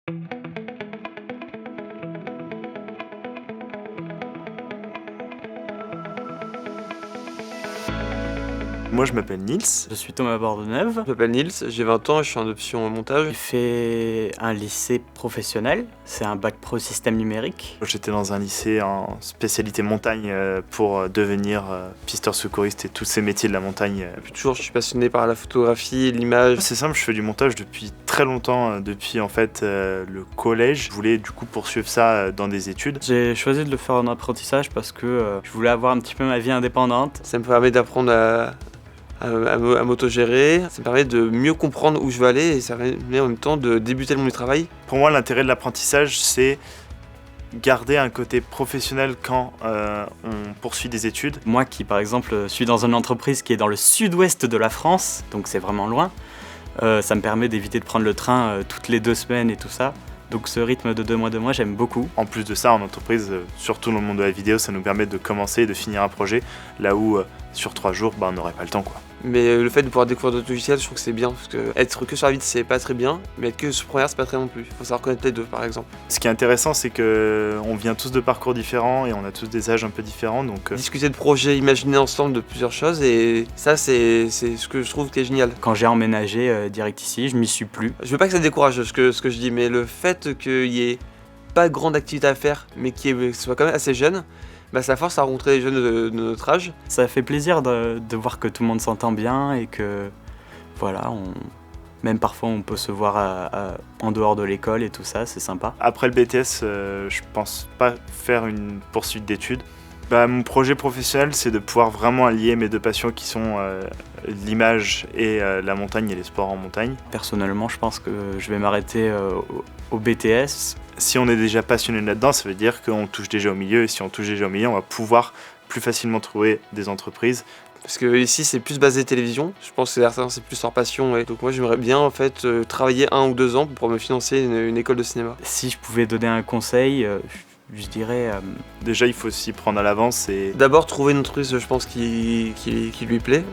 Moi, je m'appelle Nils. Je suis Thomas Bordeneuve. Je m'appelle Nils, j'ai 20 ans et je suis en option montage. J'ai fait un lycée professionnel, c'est un bac pro système numérique. J'étais dans un lycée en spécialité montagne pour devenir pisteur secouriste et tous ces métiers de la montagne. Depuis toujours, je suis passionné par la photographie, l'image. C'est simple, je fais du montage depuis très longtemps, depuis en fait le collège. Je voulais du coup poursuivre ça dans des études. J'ai choisi de le faire en apprentissage parce que je voulais avoir un petit peu ma vie indépendante. Ça me permet d'apprendre à m'autogérer, ça me permet de mieux comprendre où je veux aller et ça permet en même temps de débuter le monde du travail. Pour moi, l'intérêt de l'apprentissage, c'est garder un côté professionnel quand on poursuit des études. Moi qui par exemple suis dans une entreprise qui est dans le sud-ouest de la France, donc c'est vraiment loin, ça me permet d'éviter de prendre le train toutes les 2 semaines et tout ça. Donc ce rythme de 2 mois, j'aime beaucoup. En plus de ça, en entreprise, surtout dans le monde de la vidéo, ça nous permet de commencer et de finir un projet, là où sur 3 jours, on n'aurait pas le temps, quoi. Mais le fait de pouvoir découvrir d'autres logiciels, je trouve que c'est bien, parce que être que sur la vide, c'est pas très bien, mais être que sur Premiere, c'est pas très non plus. Faut savoir connaître les deux, par exemple. Ce qui est intéressant, c'est qu'on vient tous de parcours différents et on a tous des âges un peu différents, donc... Discuter de projets, imaginer ensemble de plusieurs choses, et ça, c'est ce que je trouve qui est génial. Quand j'ai emménagé direct ici, je m'y suis plus. Je veux pas que ça décourage ce que je dis, mais le fait qu'il y ait pas grande activité à faire, mais que ce soit quand même assez jeune, bah ça force à rencontrer les jeunes de notre âge. Ça fait plaisir de voir que tout le monde s'entend bien et que voilà, même parfois on peut se voir en dehors de l'école et tout ça, c'est sympa. Après le BTS, je pense pas faire une poursuite d'études. Mon projet professionnel, c'est de pouvoir vraiment allier mes 2 passions qui sont l'image et la montagne et les sports en montagne. Personnellement, je pense que je vais m'arrêter au BTS. Si on est déjà passionné là-dedans, ça veut dire qu'on touche déjà au milieu, et si on touche déjà au milieu, on va pouvoir plus facilement trouver des entreprises. Parce que ici c'est plus basé télévision, je pense que certains c'est plus leur passion, et donc moi j'aimerais bien en fait travailler 1 ou 2 ans pour me financer une école de cinéma. Si je pouvais donner un conseil, je dirais... Déjà, il faut s'y prendre à l'avance et... D'abord trouver une entreprise, je pense, qui lui plaît.